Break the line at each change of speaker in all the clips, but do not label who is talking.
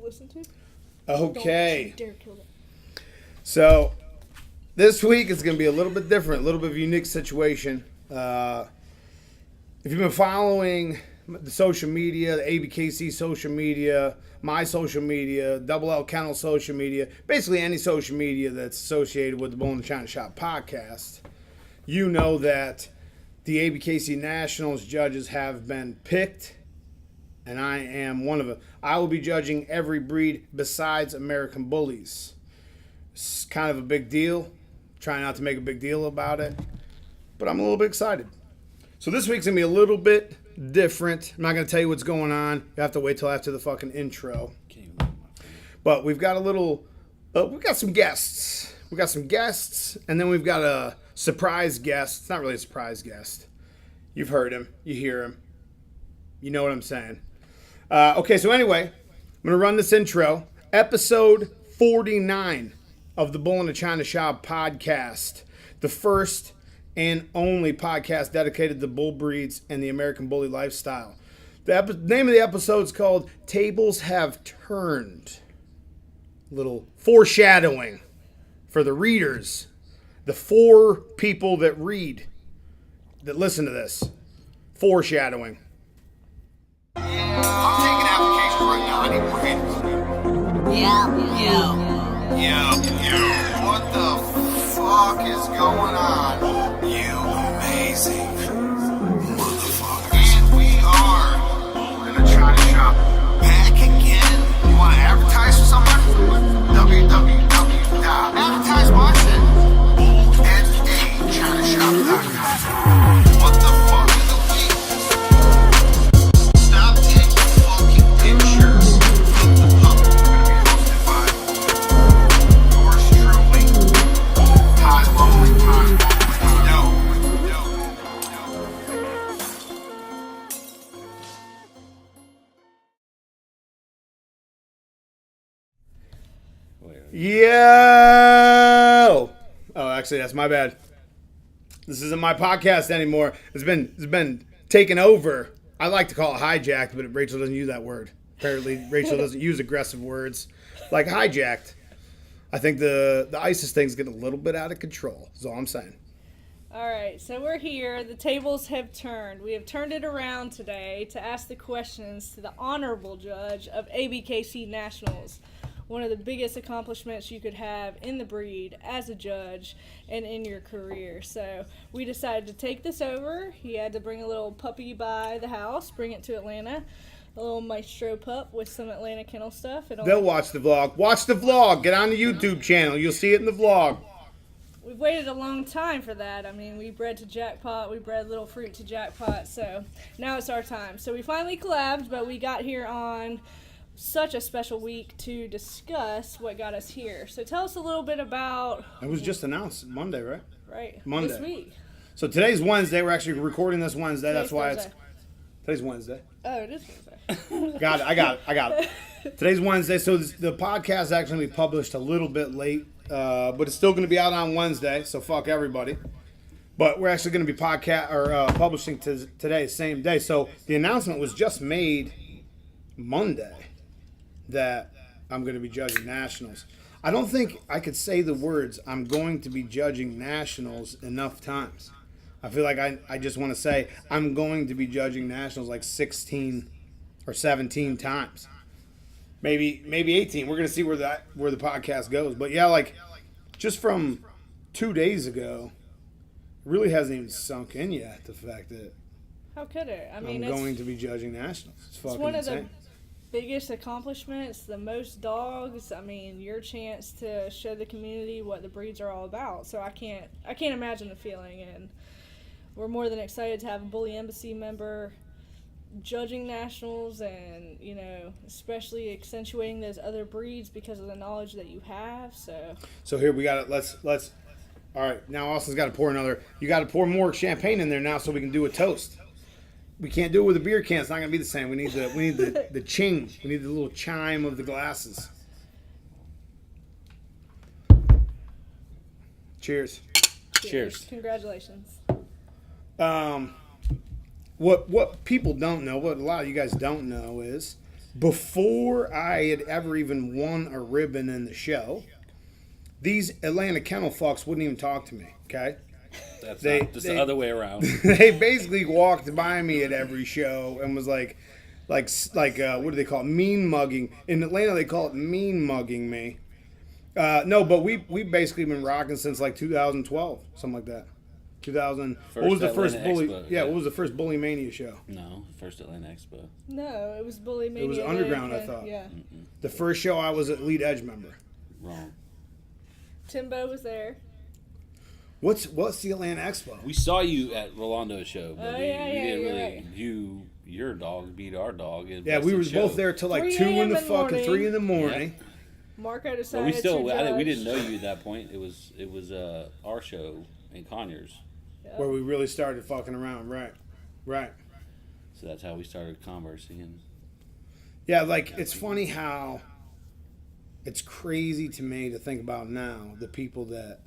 listen to.
Okay.
Don't you dare kill them.
So, this week is going to be a little bit different, a little bit of a unique situation. If you've been following the social media, the ABKC social media, my social media, Double L Kennel social media, basically any social media that's associated with the Bull-NA-ChinaShop Podcast, you know that the ABKC Nationals judges have been picked, and I am one of them. I will be judging every breed besides American Bullies. It's kind of a big deal. Trying not to make a big deal about it, but I'm a little bit excited. So this week's going to be a little bit different. I'm not going to tell you what's going on. You have to wait till after the fucking intro. But we've got we've got some guests. We've got some guests, and then we've got a surprise guest. It's not really a surprise guest. You've heard him. You hear him. You know what I'm saying. Okay, so anyway, I'm going to run this intro. Episode 49 of the Bull-NA-ChinaShop Podcast. The first and only podcast dedicated to bull breeds and the American Bully lifestyle. The name of the episode is called Tables Have Turned. Little foreshadowing for the readers. The 4 people that read, that listen to this. Foreshadowing.
I'm taking applications right now. I need more hands. Yo. What the fuck is going on? You amazing motherfuckers. And we are in the China shop back again. You want to advertise for someone? www.advertise my shit. Bull-NA-ChinaShop.com. What the fuck is the week? Stop taking fucking pictures. The pup is going to be hosted by yours truly. High Lonely Pine. Yo.
Yo! Oh, actually, that's my bad. This isn't my podcast anymore. It's been taken over. I like to call it hijacked, but Racheal doesn't use that word. Apparently, Racheal doesn't use aggressive words like hijacked. I think the ISIS thing's getting a little bit out of control. That's all I'm saying.
All right, so we're here. The tables have turned. We have turned it around today to ask the questions to the honorable judge of ABKC Nationals. One of the biggest accomplishments you could have in the breed as a judge and in your career. So we decided to take this over. He had to bring a little puppy by the house, bring it to Atlanta. A little maestro pup with some Atlanta kennel stuff.
They'll watch the vlog. Watch the vlog. Get on the YouTube channel. You'll see it in the vlog.
We've waited a long time for that. I mean, we bred to Jackpot. We bred Little Fruit to Jackpot. So now it's our time. So we finally collabed, but we got here on such a special week to discuss what got us here. So tell us a little bit about...
It was just announced Monday, right?
Right.
Monday.
This week.
So today's Wednesday. We're actually recording this Wednesday.
Today's
That's why
Thursday.
Today's Wednesday.
Oh, it is Wednesday.
Got it. I got it. Today's Wednesday, so the podcast is actually going to be published a little bit late, but it's still going to be out on Wednesday, so fuck everybody. But we're actually going to be publishing today, same day. So the announcement was just made Monday that I'm going to be judging nationals. I don't think I could say the words "I'm going to be judging nationals" enough times. I feel like I just want to say I'm going to be judging nationals like 16 or 17 times. Maybe 18. We're going to see where the podcast goes. But yeah, like just from 2 days ago, it really hasn't even sunk in yet, the fact that
How could it? I mean,
I'm going to be judging nationals. It's fucking
one of
insane.
the biggest accomplishments, the most dogs. I mean, your chance to show the community what the breeds are all about. So I can't imagine the feeling, and we're more than excited to have a Bully Embassy member judging nationals, and especially accentuating those other breeds because of the knowledge that you have. So
here we got it. Let's. All right, now Austin's got to pour another. You got to pour more champagne in there now so we can do a toast. We can't do it with a beer can. It's not gonna be the same. We need the ching. We need the little chime of the glasses. Cheers.
cheers. Congratulations.
What people don't know, what a lot of you guys don't know is before I had ever even won a ribbon in the show, these Atlanta kennel fucks wouldn't even talk to me, okay?
That's not just the other way around.
They basically walked by me at every show and was like what do they call it? Mean mugging. In Atlanta, they call it mean mugging me. No, but we basically been rocking since like 2012, something like that. 2000. What was the first
Atlanta
Bully?
Expo,
Yeah, what was the first Bully Mania show?
No, first Atlanta Expo.
No, it was Bully Mania.
It was underground, I thought.
Yeah.
The first show I was a lead edge member.
Wrong.
Timbo was there.
What's the Atlanta Expo?
We saw you at Rolando's show, but we
yeah,
didn't
you're
really. Your dog beat our dog.
Yeah, we were both there till like
3
2 in the
a.m.
fucking 3 in the morning.
Yeah.
Marco
But
decided
we still,
to judge.
we didn't know you at that point. It was our show in Conyers,
Where we really started fucking around, right.
so that's how we started conversing.
Yeah, like, it's funny how it's crazy to me to think about now, the people that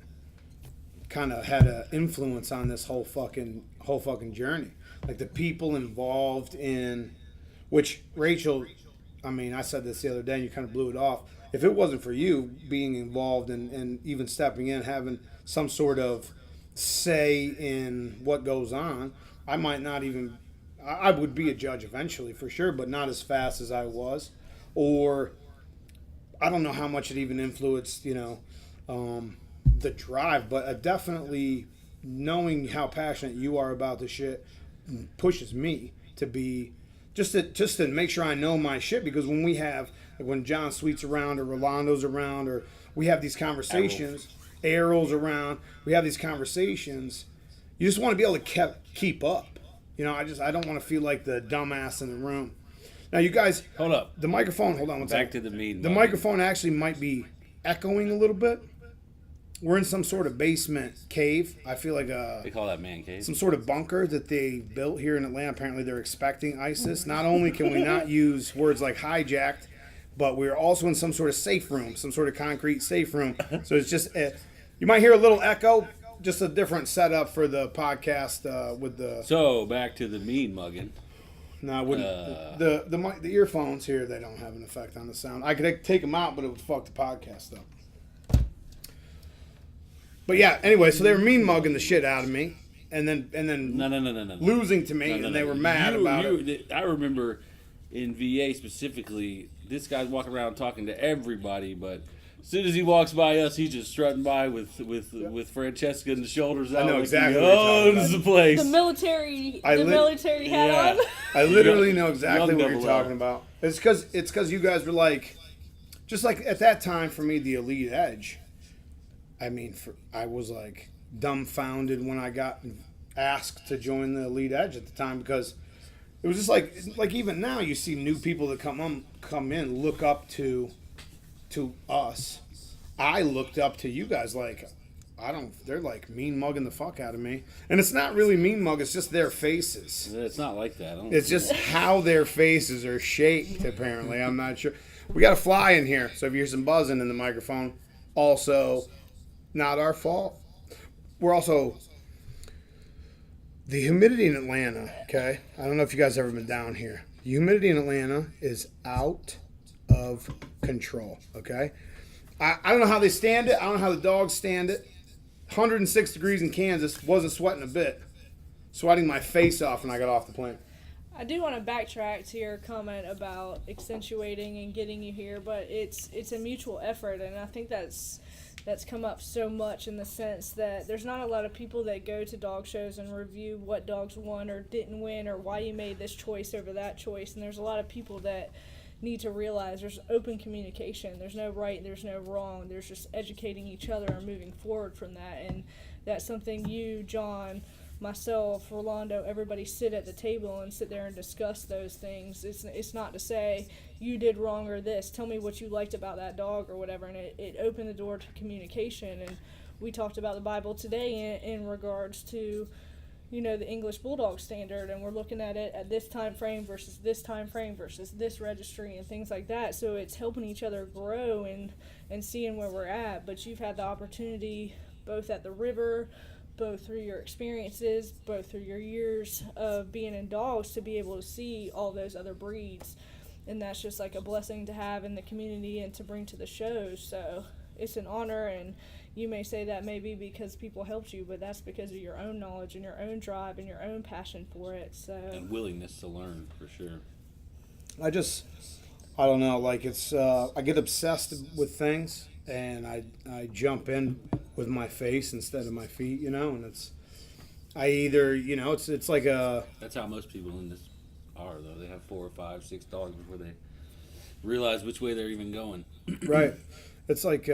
kind of had an influence on this whole fucking journey. Like, the people involved in, which, Racheal, I mean, I said this the other day and you kind of blew it off. If it wasn't for you being involved and even stepping in, having some sort of say in what goes on, I might not even, I would be a judge eventually for sure, but not as fast as I was. Or I don't know how much it even influenced, the drive, but definitely knowing how passionate you are about the shit pushes me to be just to make sure I know my shit, because when we have, like when John Sweet's around or Rolando's around, or we have these conversations, Errol's around, we have these conversations, you just want to be able to keep up. I don't want to feel like the dumbass in the room. Now, you guys,
Hold up.
the microphone, hold on one second.
Back to the mean.
The microphone actually might be echoing a little bit. We're in some sort of basement cave. I feel like
They call that man cave.
some sort of bunker that they built here in Atlanta. Apparently, they're expecting ISIS. Not only can we not use words like hijacked, but we're also in some sort of safe room, some sort of concrete safe room. So it's just, you might hear a little echo, just a different setup for the podcast with the.
So back to the mean mugging.
No, I wouldn't. The earphones here, they don't have an effect on the sound. I could take them out, but it would fuck the podcast up. But yeah, anyway, so they were mean mugging the shit out of me, and then
No.
losing to me,
No,
and they were mad about it.
I remember in VA specifically, this guy's walking around talking to everybody, but as soon as he walks by us, he's just strutting by with Francesca and the shoulders out.
know
like
exactly
he
what you're talking
owns
about.
the place.
The military
I
hat
Yeah.
on.
I literally know exactly
Young
what you're
double
talking
L.
about. It's because you guys were like, just like at that time for me, the Elite Edge. I mean, I was like dumbfounded when I got asked to join the Elite Edge at the time, because it was just like even now you see new people that come in look up to us. I looked up to you guys like they're like mean mugging the fuck out of me, and it's not really mean mug, it's just their faces.
It's not like that.
It's just how their faces are shaped, apparently. I'm not sure. We got a fly in here, so if you hear some buzzing in the microphone, also not our fault. We're also... The humidity in Atlanta, okay? I don't know if you guys have ever been down here. The humidity in Atlanta is out of control, okay? I don't know how they stand it. I don't know how the dogs stand it. 106 degrees in Kansas, wasn't sweating a bit. Sweating my face off when I got off the plane.
I do want to backtrack to your comment about accentuating and getting you here, but it's a mutual effort, and I think that's come up so much in the sense that there's not a lot of people that go to dog shows and review what dogs won or didn't win or why you made this choice over that choice, and there's a lot of people that need to realize there's open communication. There's no right, there's no wrong. There's just educating each other and moving forward from that, and that's something you, John, myself, Rolando, everybody sit at the table and sit there and discuss those things. It's not to say you did wrong or this. Tell me what you liked about that dog or whatever. And it opened the door to communication. And we talked about the Bible today in regards to, the English Bulldog standard. And we're looking at it at this time frame versus this time frame versus this registry and things like that. So it's helping each other grow and seeing where we're at. But you've had the opportunity both at the river, both through your experiences, both through your years of being in dogs, to be able to see all those other breeds. and that's just like a blessing to have in the community and to bring to the shows. So it's an honor, and you may say that maybe because people helped you, but that's because of your own knowledge and your own drive and your own passion for it. So
And willingness to learn, for sure.
I don't know, like it's, I get obsessed with things, and I jump in with my face instead of my feet, you know, and I either, you know, it's like a...
That's how most people in this are, though. They have 4 or 5, 6 dogs before they realize which way they're even going.
Right. It's like,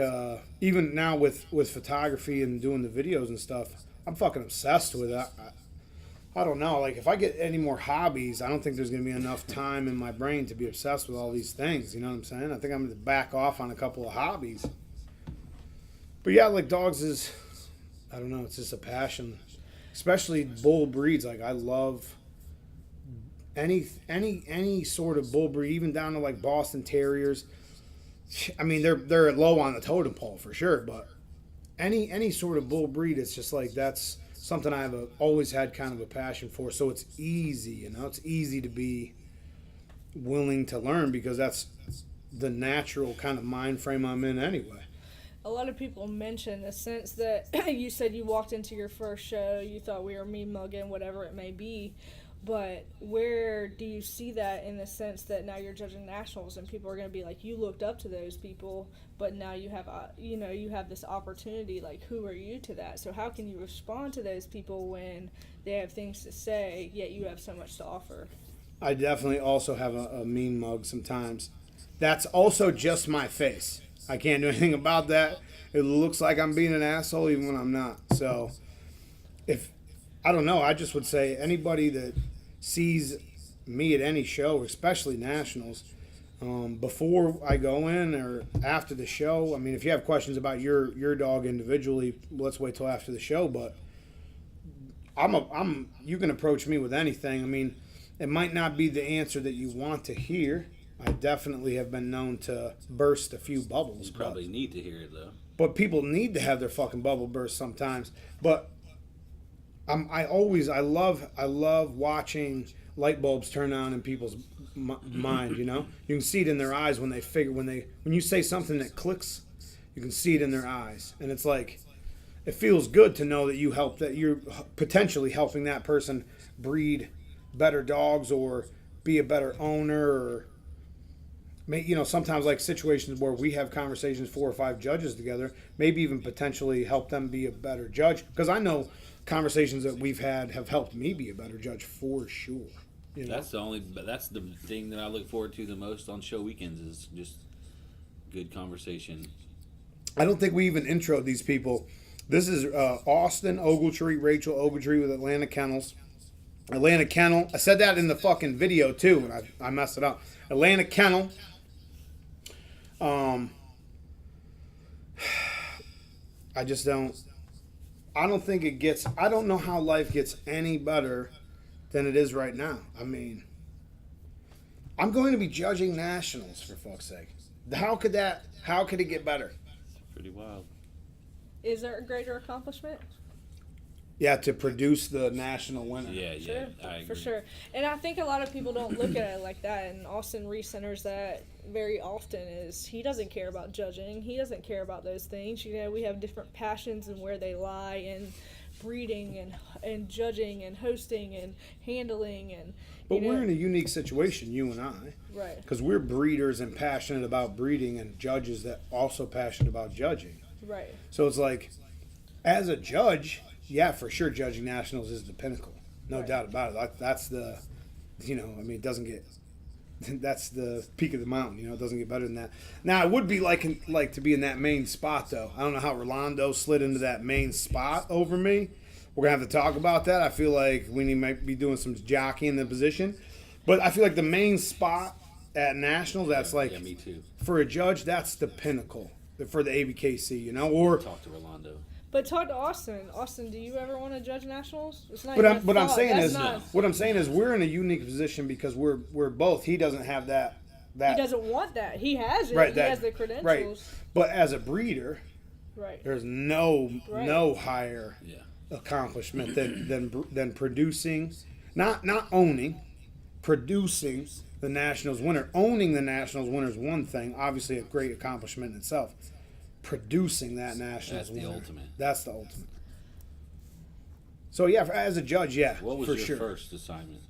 even now with photography and doing the videos and stuff, I'm fucking obsessed with it. I don't know. Like, if I get any more hobbies, I don't think there's going to be enough time in my brain to be obsessed with all these things. You know what I'm saying? I think I'm going to back off on a couple of hobbies. But yeah, like dogs is, I don't know, it's just a passion. Especially bull breeds. Like, I love any sort of bull breed, even down to like Boston Terriers. I mean, they're low on the totem pole for sure, but any sort of bull breed, it's just like that's something I've always had kind of a passion for. So it's easy, you know, it's easy to be willing to learn because that's the natural kind of mind frame I'm in anyway.
a lot of people mention the sense that you said you walked into your first show, you thought we were mean mugging, whatever it may be. But where do you see that in the sense that now you're judging nationals and people are going to be like, you looked up to those people, but now you have you have this opportunity. Like, who are you to that? So how can you respond to those people when they have things to say, yet you have so much to offer?
I definitely also have a mean mug sometimes. That's also just my face. I can't do anything about that. It looks like I'm being an asshole even when I'm not. So I don't know, I just would say anybody that sees me at any show, especially nationals, before I go in or after the show, I mean, if you have questions about your dog individually, let's wait till after the show, but you can approach me with anything. I mean, it might not be the answer that you want to hear. I definitely have been known to burst a few bubbles.
You probably need to hear it, though.
But people need to have their fucking bubble burst sometimes. But I love watching light bulbs turn on in people's mind. You know, you can see it in their eyes when you say something that clicks. You can see it in their eyes, and it's like it feels good to know that you're potentially helping that person breed better dogs or be a better owner, or sometimes like situations where we have conversations 4 or 5 judges together, maybe even potentially help them be a better judge, because I know conversations that we've had have helped me be a better judge for sure. You know?
That's the thing that I look forward to the most on show weekends is just good conversation.
I don't think we even introed these people. This is Austin Ogletree, Racheal Ogletree with Atlanta Kennels. Atlanta Kennel. I said that in the fucking video too, and I messed it up. Atlanta Kennel. I don't know how life gets any better than it is right now. I mean, I'm going to be judging nationals, for fuck's sake. How could it get better?
Pretty wild.
Is there a greater accomplishment?
Yeah, to produce the national winner.
Yeah,
Sure,
I agree.
for sure. And I think a lot of people don't look at it like that, and Austin recenters that very often. Is he doesn't care about judging. He doesn't care about those things. We have different passions and where they lie in breeding and judging and hosting and handling and.
But we're in a unique situation, you and I.
Right.
Because we're breeders and passionate about breeding, and judges that also passionate about judging.
Right.
So it's like, as a judge, yeah, for sure, judging nationals is the pinnacle, no doubt about it. That's the, it doesn't get. That's the peak of the mountain. It doesn't get better than that. Now, I would be like to be in that main spot, though. I don't know how Rolando slid into that main spot over me. We're gonna have to talk about that. I feel like we might be doing some jockeying in the position, but I feel like the main spot at nationals, that's
me too.
For a judge, that's the pinnacle for the ABKC. Or
talk to Rolando.
But talk to Austin. Austin, do you ever want to judge nationals? It's not.
What I'm saying is we're in a unique position because we're both. He doesn't have that.
He doesn't want that. He has it.
Right,
he has the credentials.
Right. But as a breeder,
right,
there's no higher
Yeah.
accomplishment than producing, not owning, producing the Nationals winner. Owning the Nationals winner is one thing, obviously a great accomplishment in itself. Producing that Nationals winner,
ultimate.
That's the ultimate. So yeah, as a judge, yeah,
What was
for
your
sure.
first assignment?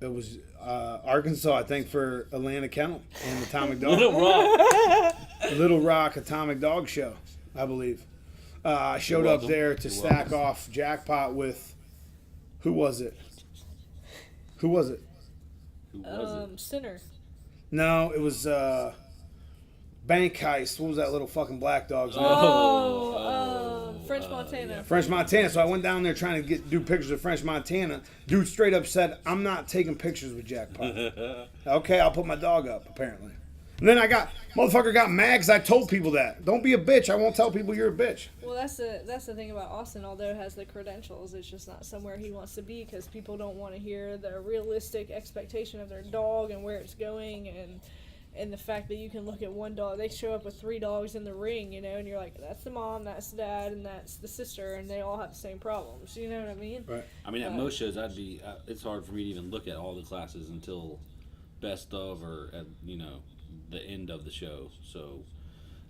It was Arkansas, I think, for Atlanta Kennel and Atomic Dog.
Little Rock.
Little Rock Atomic Dog Show, I believe. I showed up
welcome.
there to
You're
stack
welcome.
off jackpot with, who was it? Who was it?
Who was it?
Sinner.
No, it was Bank Heist. What was that little fucking black dog's name?
French Montana.
yeah.
French Montana. So I went down there trying to do pictures of French Montana. Dude straight up said, I'm not taking pictures with Jackpot. Okay, I'll put my dog up, apparently. And then motherfucker got mad because I told people that. Don't be a bitch. I won't tell people you're a bitch.
Well, that's the thing about Austin. Although it has the credentials, it's just not somewhere he wants to be because people don't want to hear the realistic expectation of their dog and where it's going, and the fact that you can look at one dog. They show up with 3 dogs in the ring, and you're like, that's the mom, that's the dad, and that's the sister, and they all have the same problems. You know what I mean?
Right.
I mean, at most shows, it's hard for me to even look at all the classes until best of or at, the end of the show. So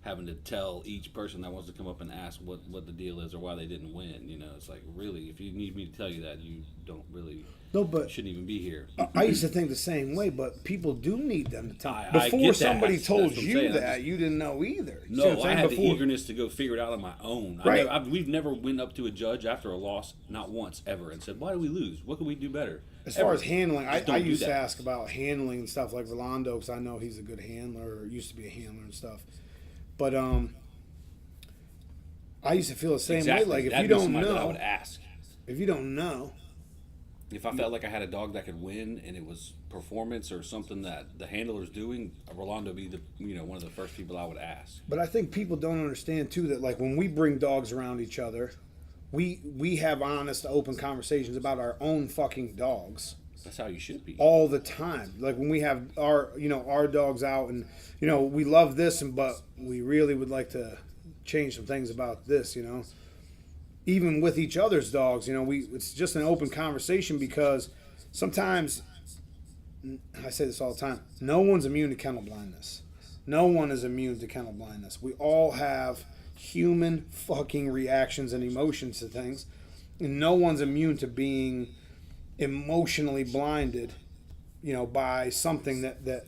having to tell each person that wants to come up and ask what the deal is or why they didn't win, it's like, really, if you need me to tell you that, you don't really shouldn't even be here.
I used to think the same way, but people do need them to tell.
I
Before
get that.
somebody
That's
told
what I'm
you
saying.
that, you didn't know either. You see
No,
what I'm
I
saying?
had
Before-
the eagerness to go figure it out on my own.
Right.
We've never went up to a judge after a loss, not once ever, and said, why did we lose? What can we do better?
As far
Ever.
as handling,
Just
I
don't do
used to
that.
ask about handling and stuff like Rolando because I know he's a good handler or used to be a handler and stuff. But I used to feel the same
Exactly.
way. Like
That'd
if
be
you don't
somebody that I
know,
would ask.
if you don't know,
If I felt like I had a dog that could win and it was performance or something that the handler's doing, Rolando would be one of the first people I would ask.
but I think people don't understand too that like when we bring dogs around each other, we have honest, open conversations about our own fucking dogs.
That's how you should be.
All the time. Like when we have our dogs out and we love this but we really would like to change some things about this, even with each other's dogs, it's just an open conversation because sometimes I say this all the time, no one's immune to kennel blindness. No one is immune to kennel blindness. We all have human fucking reactions and emotions to things, and no one's immune to being emotionally blinded, by something that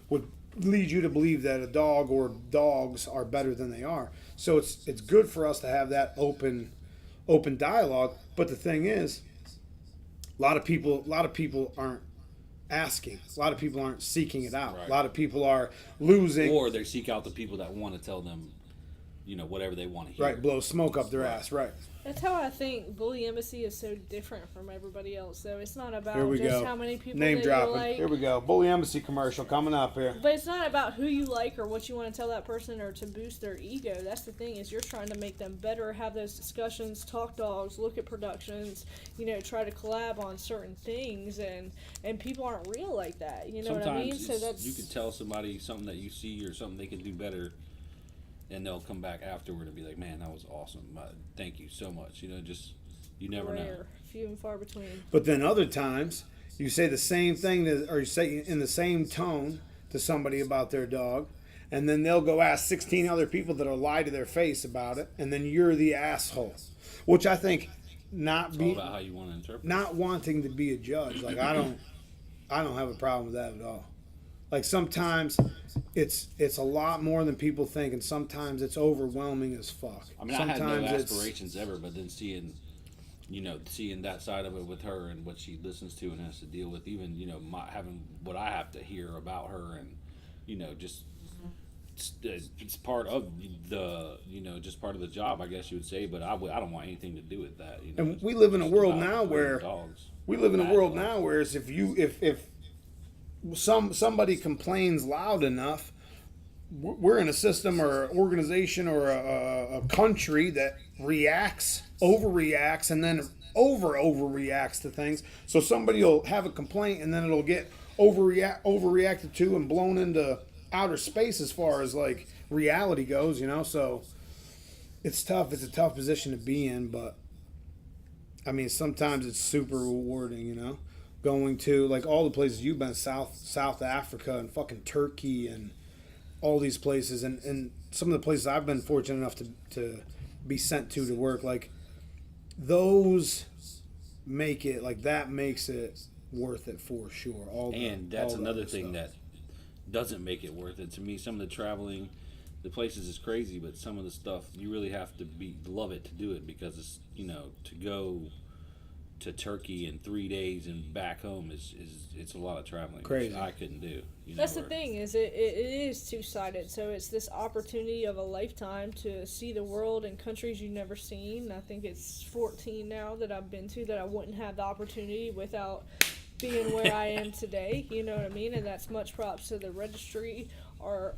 would lead you to believe that a dog or dogs are better than they are. So it's good for us to have that open dialogue. But the thing is, a lot of people aren't asking. A lot of people aren't seeking it out.
Right.
A lot of people are losing.
Or they seek out the people that want to tell them, whatever they want to hear.
Right, blow smoke up their ass. Right.
That's how I think Bully Embassy is so different from everybody else. So it's not about
Here we
just
go.
how many people
Name
that
dropping.
you like.
Here we go. Bully Embassy commercial coming up here.
But it's not about who you like or what you want to tell that person or to boost their ego. That's the thing, is you're trying to make them better, have those discussions, talk dogs, look at productions, try to collab on certain things, and people aren't real like that. You know
Sometimes
what I mean? So that's
you could tell somebody something that you see or something they can do better, and they'll come back afterward and be like, man, that was awesome. Thank you so much. You never know.
rare, few and far between.
But then other times, you say the same thing or you say in the same tone to somebody about their dog, and then they'll go ask 16 other people that'll lie to their face about it, and then you're the asshole. Which I think
It's all about how you want to interpret.
not wanting to be a judge. Like I don't have a problem with that at all. Like sometimes it's a lot more than people think, and sometimes it's overwhelming as fuck.
I mean,
sometimes
I had no
it's
aspirations ever, but then seeing that side of it with her and what she listens to and has to deal with, even having what I have to hear about her, and just it's part of the just part of the job, I guess you would say. But I don't want anything to do with that.
And we live in a
It's
world
about
now where
dogs.
we live in a
Bad
world
dogs.
now where if somebody complains loud enough, we're in a system or an organization or a country that overreacts, and then overreacts to things. So somebody will have a complaint, and then it'll get overreacted to and blown into outer space as far as like reality goes. So it's tough. It's a tough position to be in, but I mean, sometimes it's super rewarding. going to like all the places you've been, South Africa and fucking Turkey and all these places, and some of the places I've been fortunate enough to be sent to work, like those make it, like that makes it worth it for sure.
And that's another thing that doesn't make it worth it to me. Some of the traveling, the places is crazy, but some of the stuff you really have to love it to do it, because it's, to go to Turkey in 3 days and back home is it's a lot of traveling.
Crazy.
Which I couldn't do.
That's the thing, is it is two-sided. So it's this opportunity of a lifetime to see the world in countries you've never seen. I think it's 14 now that I've been to that I wouldn't have the opportunity without being where I am today. You know what I mean? And that's much props to the registry, our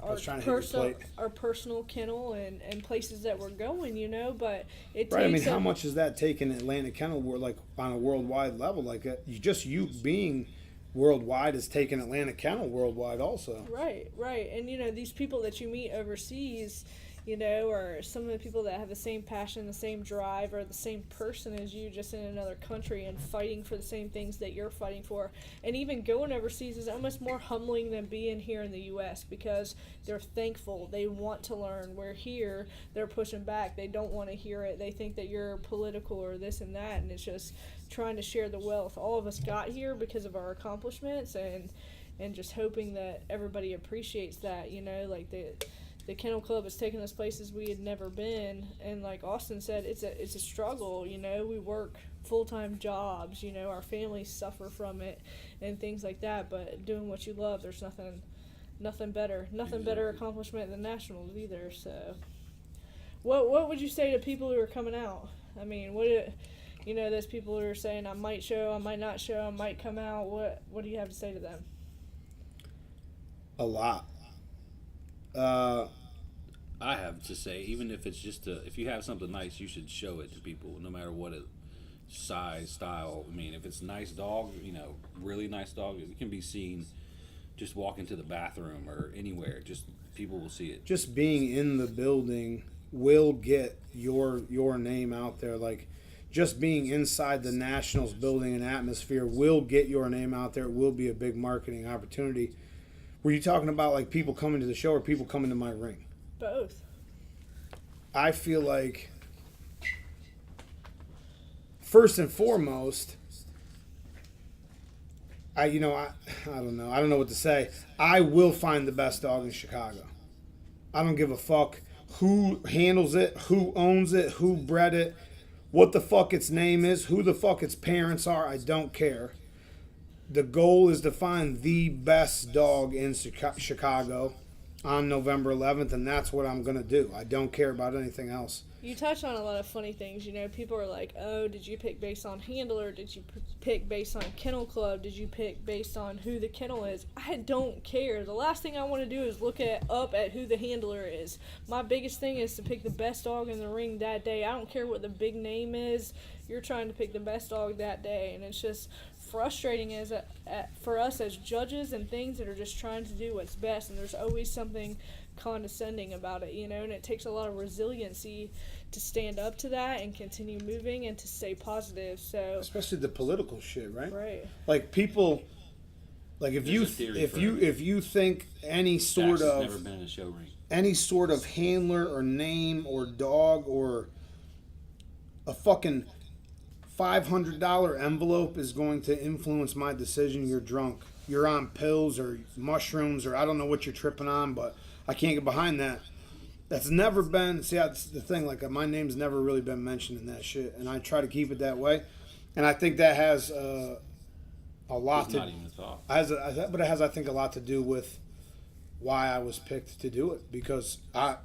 personal kennel, and places that we're going, But it
right.
takes
how much is that taking Atlantic Kennel like on a worldwide level? Like you being worldwide is taking Atlantic Kennel worldwide also.
Right. And these people that you meet overseas, or some of the people that have the same passion, the same drive, or the same person as you, just in another country and fighting for the same things that you're fighting for. And even going overseas is almost more humbling than being here in the U.S. because they're thankful. They want to learn. We're here. They're pushing back. They don't want to hear it. They think that you're political or this and that, and it's just trying to share the wealth. All of us got here because of our accomplishments, and just hoping that everybody appreciates that, like the Kennel Club has taken us places we had never been, and like Austin said, it's a struggle. We work full-time jobs. Our families suffer from it and things like that. But doing what you love, there's nothing better accomplishment than nationals either. So, what would you say to people who are coming out? I mean, those people who are saying I might show, I might not show, I might come out. What do you have to say to them?
A lot.
I have to say, even if it's just if you have something nice, you should show it to people, no matter what size, style. I mean, if it's a nice dog, really nice dog, it can be seen just walking to the bathroom or anywhere. Just people will see it.
Just being in the building will get your name out there. Like, just being inside the Nationals building and atmosphere will get your name out there. It will be a big marketing opportunity. Were you talking about like people coming to the show or people coming to my ring?
Both.
I feel like first and foremost, I don't know. I don't know what to say. I will find the best dog in Chicago. I don't give a fuck who handles it, who owns it, who bred it, what the fuck its name is, who the fuck its parents are. I don't care. The goal is to find the best dog in Chicago on November 11th, and that's what I'm going to do. I don't care about anything else.
You touch on a lot of funny things. People are like, oh, did you pick based on handler? Did you pick based on kennel club? Did you pick based on who the kennel is? I don't care. The last thing I want to do is look up at who the handler is. My biggest thing is to pick the best dog in the ring that day. I don't care what the big name is. You're trying to pick the best dog that day, and it's just frustrating for us as judges and things that are just trying to do what's best, and there's always something condescending about it, and it takes a lot of resiliency to stand up to that and continue moving and to stay positive. So
especially the political shit, right?
Right.
Like people, like if you think any sort of
never been in a show ring,
any sort of handler or name or dog or a fucking $500 envelope is going to influence my decision, you're drunk. You're on pills or mushrooms or I don't know what you're tripping on, but I can't get behind that. That's never been, that's the thing, like my name's never really been mentioned in that shit, and I try to keep it that way. And I think that has a lot
it's
to,
not even a thought.
But it has, I think, a lot to do with why I was picked to do it, because my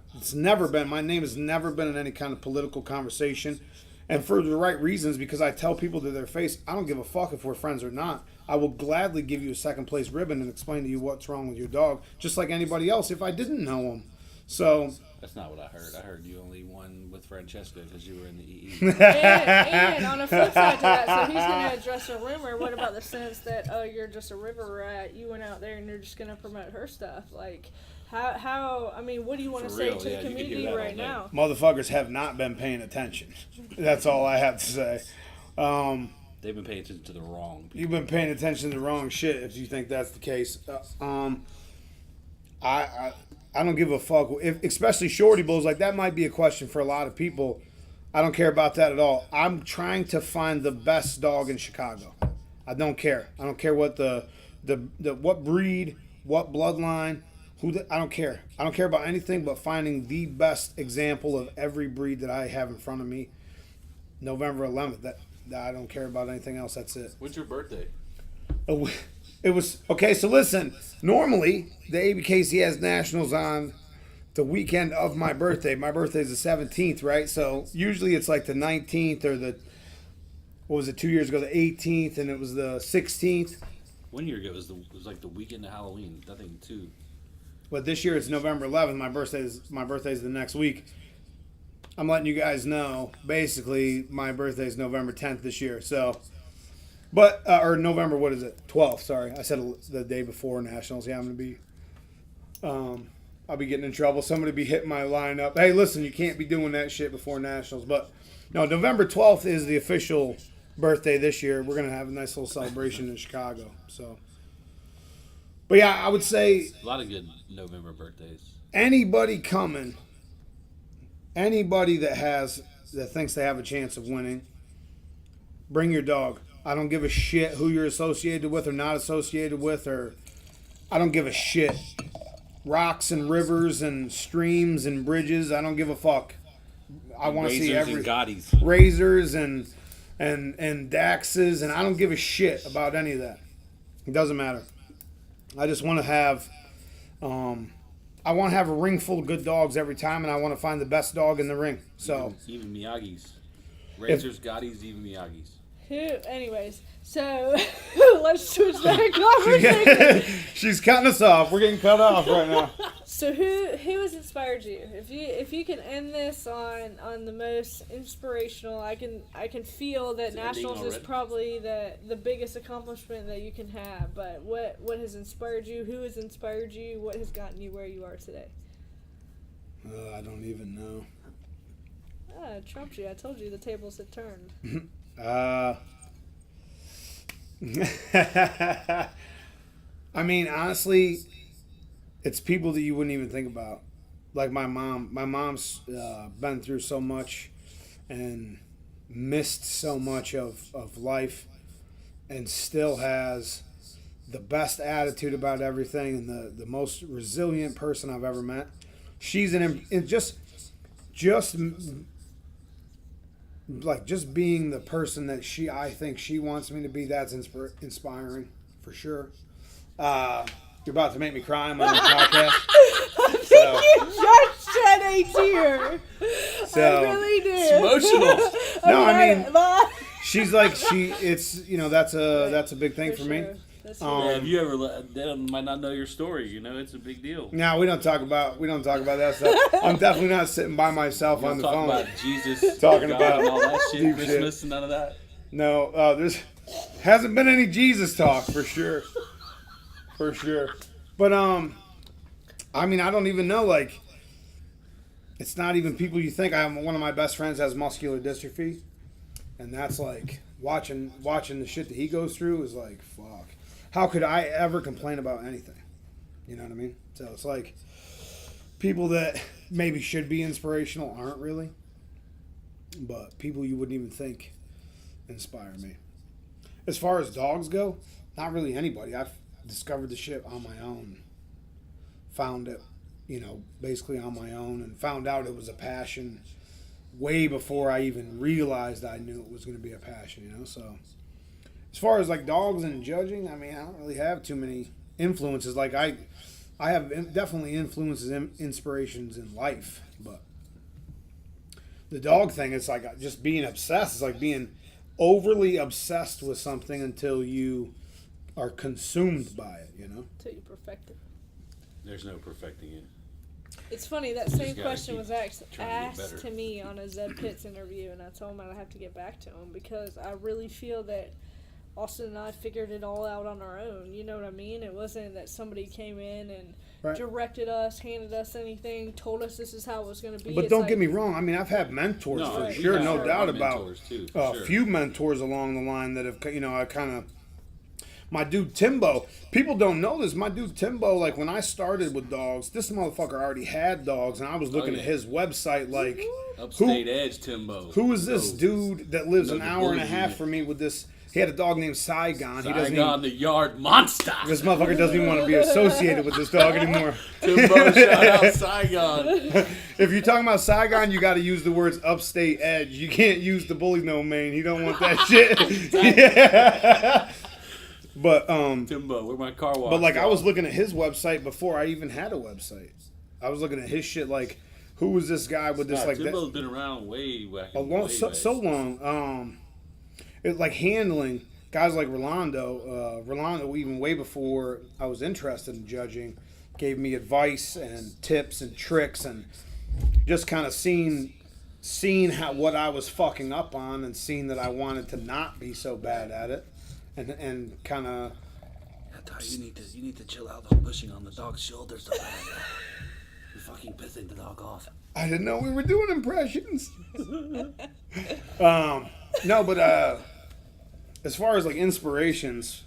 name has never been in any kind of political conversation. And for the right reasons, because I tell people to their face, I don't give a fuck if we're friends or not. I will gladly give you a second place ribbon and explain to you what's wrong with your dog, just like anybody else if I didn't know him. So
that's not what I heard. I heard you only won with Francesca because you were in the EE.
and on the flip side to that, so he's going to address a rumor. What about the sense that, oh, you're just a river rat, you went out there and you're just going to promote her stuff? Like, how I mean, what do you want to say to the community right now?
Motherfuckers have not been paying attention. That's all I have to say.
They've been paying attention to the wrong people.
You've been paying attention to the wrong shit if you think that's the case. I don't give a fuck. Especially shorty bulls, like that might be a question for a lot of people. I don't care about that at all. I'm trying to find the best dog in Chicago. I don't care. I don't care what the what breed, what bloodline, I don't care. I don't care about anything but finding the best example of every breed that I have in front of me. November 11th. That I don't care about anything else. That's it.
When's your birthday?
It was okay. So listen, normally the ABKC has nationals on the weekend of my birthday. My birthday is the 17th, right? So usually it's like the 19th or what was it, 2 years ago, the 18th, and it was the 16th.
1 year ago it was like the weekend of Halloween. Nothing too.
But this year it's November 11th. My birthday is the next week. I'm letting you guys know. Basically, my birthday is November 10th this year. So. But, or November, what is it? 12th, sorry. I said the day before Nationals. Yeah, I'm going to be, I'll be getting in trouble. Somebody be hitting my line up. Hey, listen, you can't be doing that shit before Nationals. But, no, November 12th is the official birthday this year. We're going to have a nice little celebration in Chicago. So, but yeah, I would say.
A lot of good November birthdays.
Anybody coming, anybody that thinks they have a chance of winning, bring your dog. I don't give a shit who you're associated with or not associated with, or I don't give a shit. Rocks and rivers and streams and bridges, I don't give a fuck. I want to see every razors and Daxes, and I don't give a shit about any of that. It doesn't matter. I just want to have, I want to have a ring full of good dogs every time, and I want to find the best dog in the ring. So
even Miyagi's, razors, Gottis, even Miyagi's.
Anyways, so let's switch that conversation.
She's cutting us off. We're getting cut off right now.
So who has inspired you? If you can end this on the most inspirational, I can feel that Nationals is probably the biggest accomplishment that you can have. But what has inspired you? Who has inspired you? What has gotten you where you are today?
I don't even know.
I trumped you. I told you the tables had turned.
I mean, honestly, it's people that you wouldn't even think about. Like my mom. My mom's been through so much and missed so much of life, and still has the best attitude about everything and the most resilient person I've ever met. She's just being the person that I think she wants me to be, that's inspiring, for sure. You're about to make me cry on my own podcast.
I think you just shed a tear.
So,
I really did.
It's emotional.
No, I mean, she's like, that's a big thing for me.
Have you ever? They might not know your story. It's a big deal.
No, we don't talk about that stuff. I'm definitely not sitting by myself on the phone.
About Jesus,
talking
God,
about
and all that shit, Christmas,
shit.
And none of that.
No, there's hasn't been any Jesus talk for sure. For sure. But I mean, I don't even know. Like, it's not even people you think. One of my best friends has muscular dystrophy, and that's like watching the shit that he goes through is like, fuck. How could I ever complain about anything? You know what I mean? So it's like people that maybe should be inspirational aren't really, but people you wouldn't even think inspire me. As far as dogs go, not really anybody. I've discovered the shit on my own. Found it, basically on my own, and found out it was a passion way before I even realized I knew it was going to be a passion, So as far as like dogs and judging, I mean, I don't really have too many influences. Like I have definitely influences and inspirations in life, but the dog thing, it's like just being obsessed. It's like being overly obsessed with something until you are consumed by it, Until
you perfect it.
There's no perfecting it.
It's funny, that same question was asked to me on a Zed Pitts interview, and I told him I'd have to get back to him because I really feel that Austin and I figured it all out on our own. You know what I mean? It wasn't that somebody came in and
Right.
directed us, handed us anything, told us this is how it was going to be.
But
It's
don't
like,
get me wrong. I mean, I've had mentors
No,
for
we
sure,
have
no
our
doubt about.
mentors too, for
A
sure.
few mentors along the line that have, I kind of. My dude Timbo. People don't know this. My dude Timbo, like when I started with dogs, this motherfucker already had dogs, and I was looking
yeah.
at his website like,
Upstate Edge Timbo.
who is this dude that lives an
the
hour and a
bully
half
unit.
from me with this? He had a dog named Saigon. He doesn't
Saigon,
even,
the yard monster.
this motherfucker doesn't even want to be associated with this dog anymore.
Timbo, shout out Saigon.
If you're talking about Saigon, you got to use the words upstate edge. You can't use the bully no man. He don't want that shit. Yeah. But
Timbo, where my car wash.
but like I was looking at his website before I even had a website. I was looking at his shit like, who was this guy with this like
Timbo's
that?
been around way back.
A long,
way
so
back.
long. It like handling guys like Rolando. Rolando, even way before I was interested in judging, gave me advice and tips and tricks and just kind of seeing how what I was fucking up on and seeing that I wanted to not be so bad at it, and kind of.
You need to chill out. The pushing on the dog's shoulders. You're fucking pissing the dog off.
I didn't know we were doing impressions. No, but as far as like inspirations,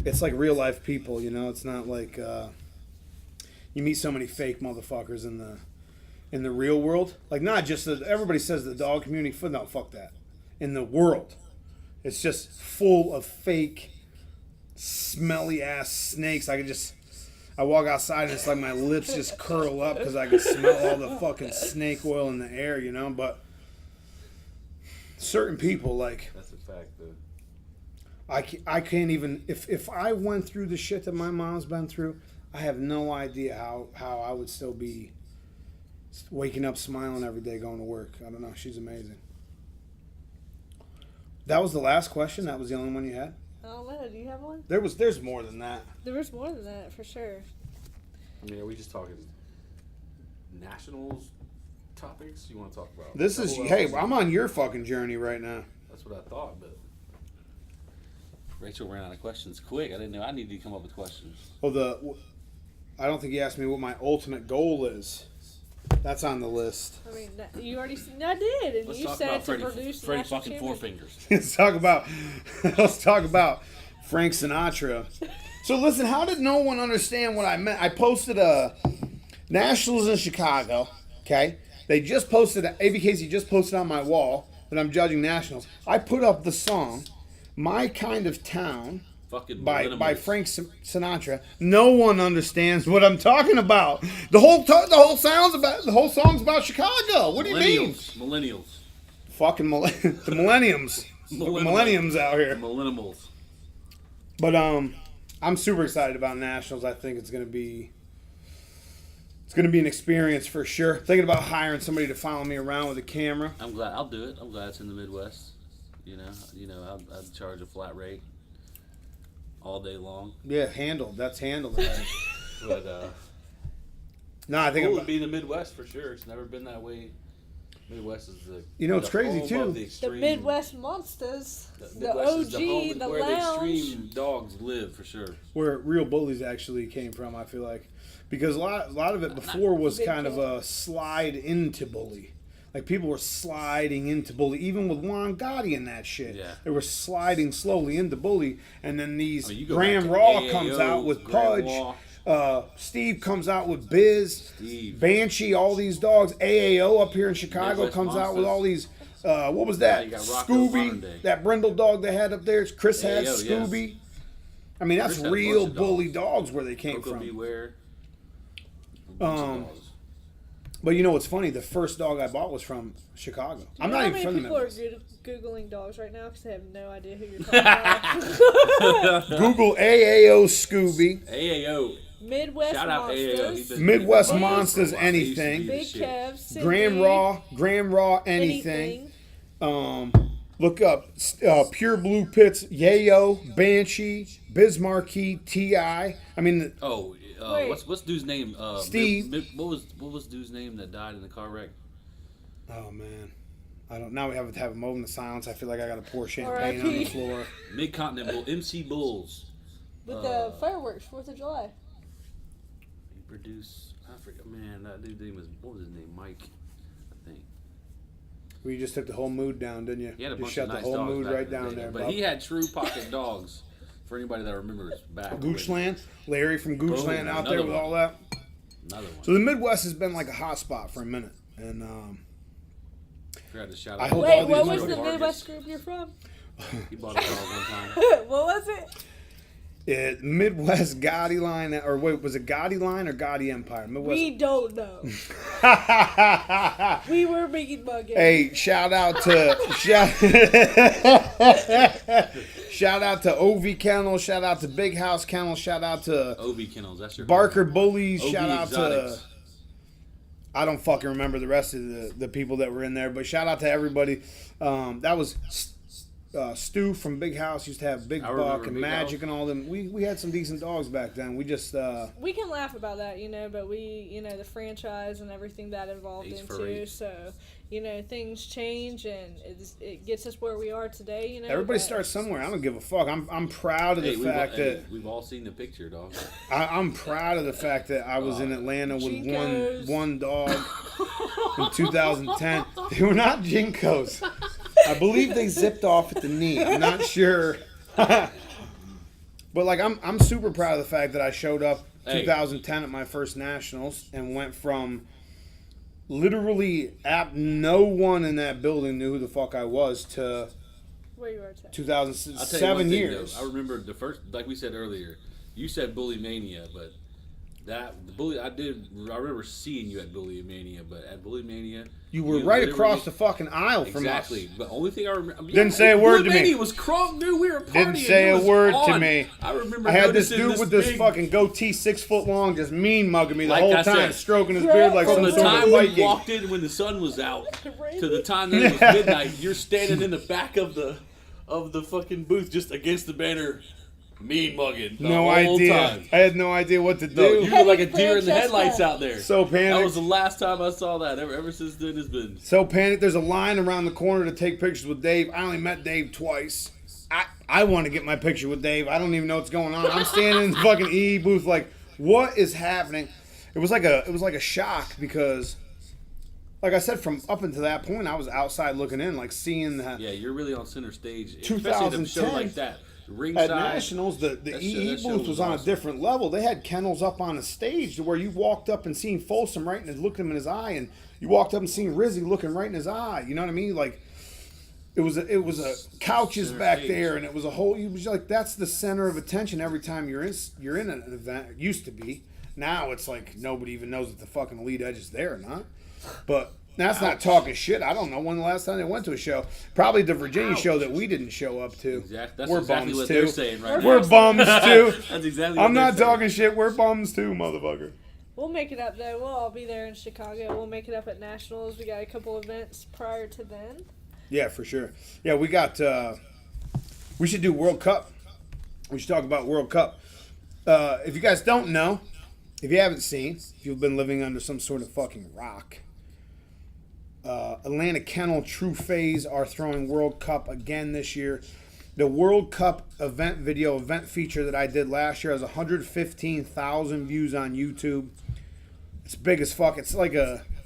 it's like real life people, you know. It's not like you meet so many fake motherfuckers in the real world. Like not just everybody says the dog community. No, fuck that. In the world, it's just full of fake, smelly ass snakes. I walk outside and it's like my lips just curl up because I can smell all the fucking snake oil in the air, you know. But certain people, like,
That's a fact, though.
I can't even, if I went through the shit that my mom's been through, I have no idea how I would still be waking up smiling every day going to work. I don't know. She's amazing. That was the last question? That was the only one you had?
I don't know. Do you have one?
There's more than that.
There was more than that, for sure.
I mean, are we just talking nationals topics you want to talk about?
This is,
Double
hey,
L's?
I'm on your fucking journey right now.
That's what I thought, but Rachel ran out of questions quick. I didn't know I needed to come up with questions.
Well, I don't think you asked me what my ultimate goal is. That's on the list.
I mean, you already I did, and
Let's
you
talk
said
about
to
Freddie,
produce
Freddie
national
fucking
champion.
Four Fingers.
Let's talk about Frank Sinatra. So listen, how did no one understand what I meant? I posted a Nationals in Chicago. Okay, they just posted ABKC just posted on my wall that I'm judging Nationals. I put up the song "My Kind of Town"
Fucking
by
millennials.
Frank Sinatra. No one understands what I'm talking about. The whole song's about Chicago. What do you mean?
Millennials.
Fucking the millenniums. Millenniums out here.
Millennials.
But I'm super excited about Nationals. I think it's gonna be an experience for sure. Thinking about hiring somebody to follow me around with a camera.
I'm glad. I'll do it. I'm glad it's in the Midwest. You know, I'd charge a flat rate all day long.
Yeah, handled. That's handled.
But
No, I think
it
I'm,
would be the Midwest for sure. It's never been that way. Midwest is the
it's
the
crazy,
home
too.
of
The
extreme-
Midwest Monsters, the
Midwest is
OG,
home
the
where
lounge.
the extreme dogs live for sure.
where real bullies actually came from. I feel like because a lot of it before was
Big
kind of
fan.
a slide into bully. Like people were sliding into bully, even with Juan Gotti and that shit.
Yeah.
They were sliding slowly into bully, and then these
I mean, you go
Graham
back to
Raw
AAO,
comes out with
Graham
Pudge.
Raw.
Steve comes out with Biz,
Steve.
Banshee, all these dogs. AAO up here in Chicago
Midwest
comes out with
Monsters.
all these. What was that?
you got Rocco modern day.
Scooby, that brindle dog they had up there. Chris had
AAO, yes.
Scooby. I mean, that's
Chris had a
real
bunch of
bully dogs where they came
Coco
from.
Beware. A bunch of dogs.
But you know what's funny? The first dog I bought was from Chicago. I'm not even
How
from
many
the
people are
Midwest.
Googling dogs right now because they have no idea who you're talking about?
Google AAO Scooby,
AAO.
Midwest
Shout out AAO. He's
Monsters,
been-
Midwest
he's been around
Monsters,
for a while. He used to
anything.
be the
Big
shit.
Kev, Cindy,
Graham Raw, anything. Look up Pure Blue Pits, Yayo, Banshee, Bismarcky, T.I. I mean,
Oh,
Wait.
what's dude's name?
Steve.
What was dude's name that died in the car wreck?
oh man, Now we have to have a moment of silence. I feel like I got to pour champagne
R.I.P.
on the floor.
Mid-Continental MC Bulls.
With the fireworks, 4th of July.
He produced, I forget, man, that dude's name was, what was his name? Mike, I think.
Well, you just took the whole mood down, didn't you?
He had a
Just
bunch
shut
of
the
nice
whole
dogs
mood
back
right
in the
down
day,
there,
but
bub.
he had true pocket dogs. For anybody that remembers back.
Goochland, Larry from Goochland
Boom,
out there with
another
all that.
Another one.
So the Midwest has been like a hot spot for a minute, and
Forgot to shout
I
out.
hope
Wait,
all these
what was
motherfuckers-
the Midwest group you're from?
He bought a dog one time.
What was it?
Midwest Gotti line, or wait, was it Gotti line or Gotti Empire? Midwest.
We don't know. We were making bugging.
Hey, shout out to shout out to OV Kennel, shout out to Big House Kennel, shout out to
OB Kennels, that's your
Barker Bullies,
OB
shout out
Exotics.
to I don't fucking remember the rest of the people that were in there, but shout out to everybody. That was Stu from Big House used to have Big
I remember
Buck and
Big
Magic
House.
and all them. We had some decent dogs back then. We just
We can laugh about that, but the franchise and everything that involved
Ace for
into.
Ace.
So, things change and it gets us where we are today.
everybody
but-
starts somewhere. I don't give a fuck. I'm proud of the fact that
we've all seen the picture, dog.
I'm proud of the fact that I was in Atlanta with
Jinkos.
one dog in 2010. They were not Jinkos. I believe they zipped off at the knee. I'm not sure. But like I'm super proud of the fact that I showed up 2010 at my first nationals and went from literally no one in that building knew who the fuck I was to
Where you are today.
2007
I'll tell you one thing,
years.
though. I remember the first, like we said earlier, you said Bully Mania, but I remember seeing you at Bully Mania, but at Bully Mania,
You were right across the fucking aisle from us.
Exactly. But only thing I remember.
Didn't say a word to me.
Mania was crunk, dude. We were partying.
Didn't say
It
a
was
word
on.
to me.
I remember.
I had this
noticing
dude with this
big-
fucking goatee, 6 foot long, just mean mugging me the
Like
whole
I
time,
said,
stroking his beard like
From
some
the
sort of
time we
Viking.
walked in when the sun was out to the time that it was midnight, you're standing in the back of the fucking booth just against the banner, mean mugging. The
No
whole
idea.
Time.
I had no idea what to do.
No, you were like a
Heavy
deer in the
franchise
headlights
fan.
out there.
So
That
panicked.
was the last time I saw that. Ever since then, it's been.
So panicked. There's a line around the corner to take pictures with Dave. I only met Dave twice. I want to get my picture with Dave. I don't even know what's going on. I'm standing in the fucking EE booth like, what is happening? It was like a shock because, like I said, from up until that point, I was outside looking in, like seeing that.
Yeah, you're really on center stage,
2010
especially at a show like that. Ringside.
At Nationals, the
That
EE
show
booth was on a
awesome.
different level. They had kennels up on a stage to where you walked up and seen Folsom right and looking him in his eye, and you walked up and seen Rizzy looking right in his eye. You know what I mean? Like it was a couches
Center
back
stage.
there, and it was a whole. You was like that's the center of attention every time you're in an event. It used to be. Now it's like nobody even knows if the fucking Elite Edge is there or not. But that's not talking shit. I don't know when the last time they went to a show. Probably the Virginia show that we didn't show up to.
That's
We're
exactly
bums
what
too.
they're saying right now.
We're bums too.
That's exactly.
I'm
what
not
they're
talking shit. We're bums too, motherfucker.
We'll make it up though. We'll all be there in Chicago. We'll make it up at Nationals. We got a couple events prior to then.
Yeah, for sure. Yeah, we got. We should do World Cup. We should talk about World Cup. If you guys don't know, if you haven't seen, if you've been living under some sort of fucking rock, Atlanta Kennel True Phase are throwing World Cup again this year. The World Cup event feature that I did last year has 115,000 views on YouTube. It's big as fuck. It's like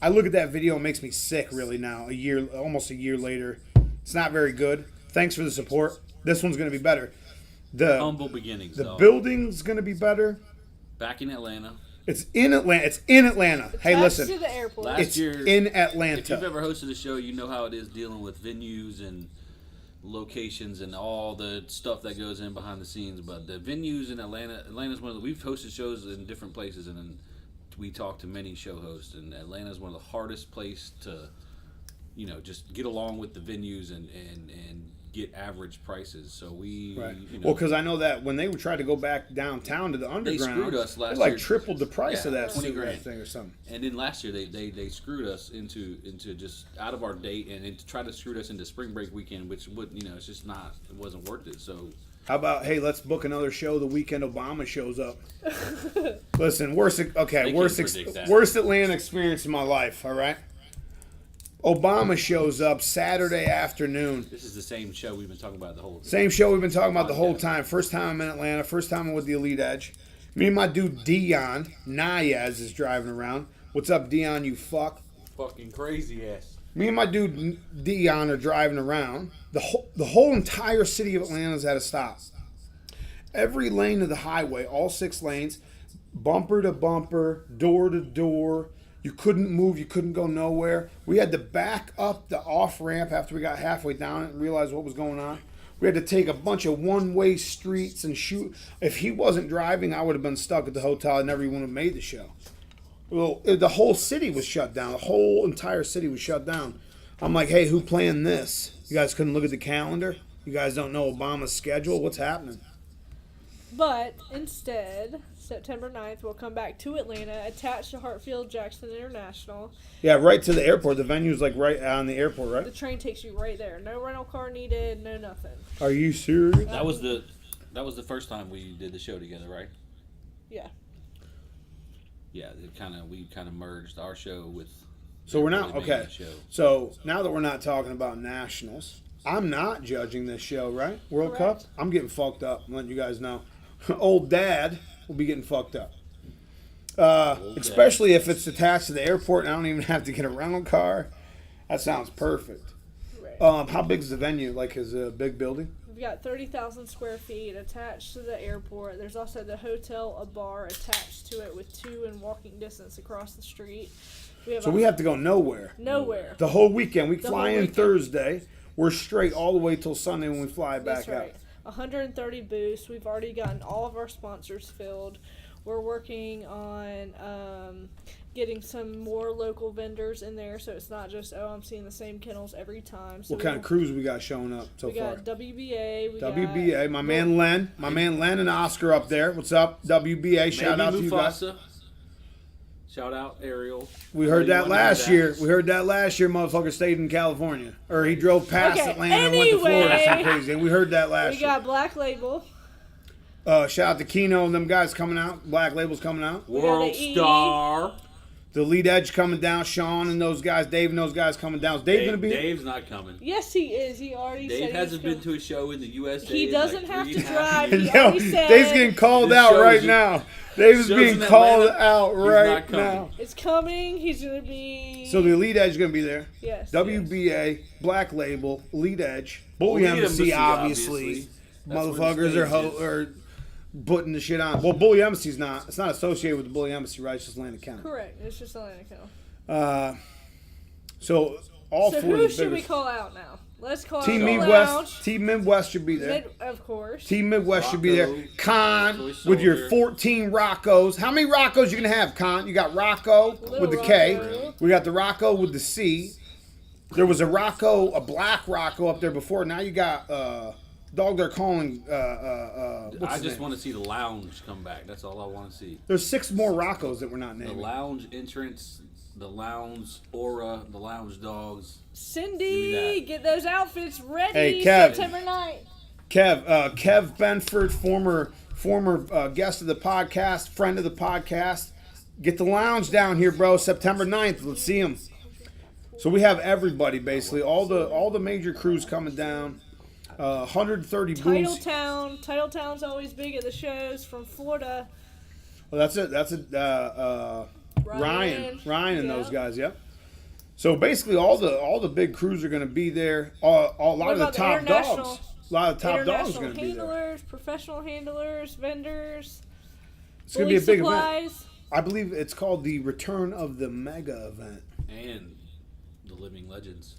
I look at that video, it makes me sick really now, almost a year later. It's not very good. Thanks for the support. This one's going to be better. The
Humble beginnings.
the
dog.
building's going to be better.
Back in Atlanta.
It's in Atlanta. Hey,
Attached
listen.
to the airport.
Last
It's
year,
in
If you've
Atlanta.
ever hosted a show, you know how it is dealing with venues and locations and all the stuff that goes in behind the scenes. But the venues in Atlanta's one of the, we've hosted shows in different places, and then we talked to many show hosts, and Atlanta's one of the hardest place to, just get along with the venues and get average prices. So we,
Right. Well, because I know that when they tried to go back downtown to the underground,
screwed us last
they
year.
tripled the price of that
20
cigarette
grand.
thing or something.
And then last year they screwed us into just out of our date, and it tried to screw us into spring break weekend, which would it's just not, it wasn't worth it. So
How about, hey, let's book another show the weekend Obama shows up. Listen, worst Atlanta experience in my life, all right? Obama shows up Saturday afternoon.
This is the same show we've been talking about the whole time.
Same show we've been talking about the whole time. First time I'm in Atlanta. First time I'm with the Elite Edge. Me and my dude Dion Nayez is driving around. What's up, Dion, you fuck?
Fucking crazy ass.
Me and my dude Dion are driving around. The whole entire city of Atlanta's at a stop. Every lane of the highway, all 6 lanes, bumper to bumper, door to door. You couldn't move. You couldn't go nowhere. We had to back up the off-ramp after we got halfway down it and realized what was going on. We had to take a bunch of one-way streets and shoot. If he wasn't driving, I would have been stuck at the hotel. I never even would have made the show. Well, the whole city was shut down. The whole entire city was shut down. I'm like, hey, who planned this? You guys couldn't look at the calendar? You guys don't know Obama's schedule? What's happening?
But instead, September 9th, we'll come back to Atlanta, attached to Hartsfield-Jackson International.
Yeah, right to the airport. The venue's like right on the airport, right?
The train takes you right there. No rental car needed, no nothing.
Are you serious?
That was the first time we did the show together, right?
Yeah.
Yeah, we kind of merged our show with.
So we're not
really making
okay.
the show.
So now that we're not talking about nationals, I'm not judging this show, right? World
Correct.
Cup. I'm getting fucked up. I'm letting you guys know. Old Dad will be getting fucked up. Especially if it's attached to the airport and I don't even have to get a rental car. That sounds perfect.
Right.
How big is the venue? Like, is it a big building?
We've got 30,000 square feet attached to the airport. There's also the hotel, a bar attached to it with 2 in walking distance across the street.
We have to go nowhere.
Nowhere.
The whole weekend. We
The
fly
whole
in
weekend.
Thursday. We're straight all the way till Sunday when we fly back
That's right.
out.
130 booths. We've already gotten all of our sponsors filled. We're working on getting some more local vendors in there, so it's not just, I'm seeing the same kennels every time. So
What kind of crews we got showing up so
we
far?
got WBA. We
WBA,
got
my man Len and Oscar up there. What's up, WBA? Shout
Maybe
out to you guys.
Mufasa. Shout out Ariel.
We heard that
Anyone
last
know
year.
that?
We heard that last year. Motherfucker stayed in California, or he drove past
Okay,
Atlanta and went to Florida.
anyway.
Some crazy. And we heard that last
We got Black Label.
year. Shout out to Keno and them guys coming out. Black Label's coming out.
World
E.
Star.
The Lead Edge coming down. Sean and those guys. Dave and those guys coming down. Is Dave gonna be?
Dave's not coming.
Yes, he is. He already said
Dave
he's
hasn't been
coming.
to a show in the USA.
He
in
doesn't
like
have
3
to
and a half
drive.
years.
He
Yo,
already said
Dave's getting called
This
out
show
right
is-
now. Dave's
show's
being
in
called
Atlanta.
out
He's
right
not coming.
now.
it's coming. He's going to be...
So the Elite Edge is going to be there.
Yes.
WBA, Black Label, Elite Edge, Bull
Elite
Embassy,
Embassy,
obviously.
obviously. That's where the
Motherfuckers
stage is.
are putting the shit on. Well, Bully Embassy's not. It's not associated with the Bully Embassy, right? It's just Atlantic County.
Correct. It's just Atlanta Kennel.
So all
So
four
who
of the
should we
biggest.
call out now? Let's call
Team
out the
Midwest.
lounge.
Team Midwest should be there.
Of course.
Team Midwest should be there.
Rocco,
Con
Toy
with your
Soldier.
14 Roccos. How many Roccos you gonna have, Con? You got Rocco
Little
with the K.
Rocco.
We got the Rocco with the C. There was a Rocco, a black Rocco up there before. Now you got dog they're calling. What's
I
his
just
name?
want to see the lounge come back. That's all I want to see.
There's 6 more Roccos that we're not
The
naming.
lounge entrance, the lounge aura, the lounge dogs.
Cindy,
Give me that.
get those outfits ready.
Hey, Kev.
September 9th.
Kev Benford, former guest of the podcast, friend of the podcast. Get the lounge down here, bro. September 9th. Let's see him. So we have everybody basically, all the major crews coming down. 130 booths.
Titletown's always big at the shows from Florida.
Well, that's it. That's it. Ryan and
Yeah.
those guys. Yep. So basically, all the big crews are going to be there. A lot
What
of the
about the
top
international-
dogs. A lot of the top dogs are
International
going to be there.
handlers, professional handlers, vendors.
It's going to be a big event.
supplies.
I believe it's called the Return of the Mega event.
And the Living Legends.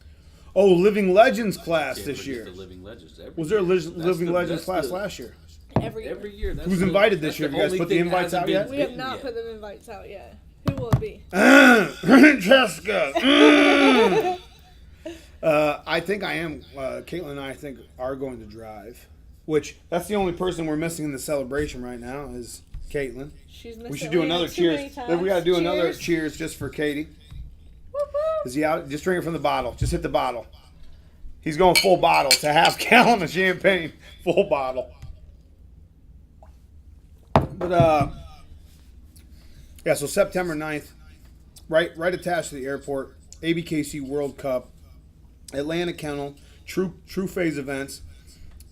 Oh, Living Legends class
Can't
this
forget
year.
The Living Legends. Every
Was there a
year. That's
Living
the-
Legends
that's
class
the-
last year?
Every
year. That's
Who's
the-
invited
that's
this year?
the
Have you guys
only
put the
thing that
invites
hasn't
out
been
yet?
We have
bitten
not
yet.
put the invites out yet. Who will it be?
Jessica. I think I am. Caitlin and I think are going to drive. Which that's the only person we're missing in the celebration right now is Caitlin.
She's missed
We should do
Atlanta
another
too many
cheers.
times.
We got to do another
Cheers.
cheers just for Katie.
Whoop, whoop.
Is he out? Just drink it from the bottle. Just hit the bottle. He's going full bottle. It's a half gallon of champagne. Full bottle. But yeah, so September 9th, right attached to the airport. ABKC World Cup, Atlanta Kennel, True Phase events.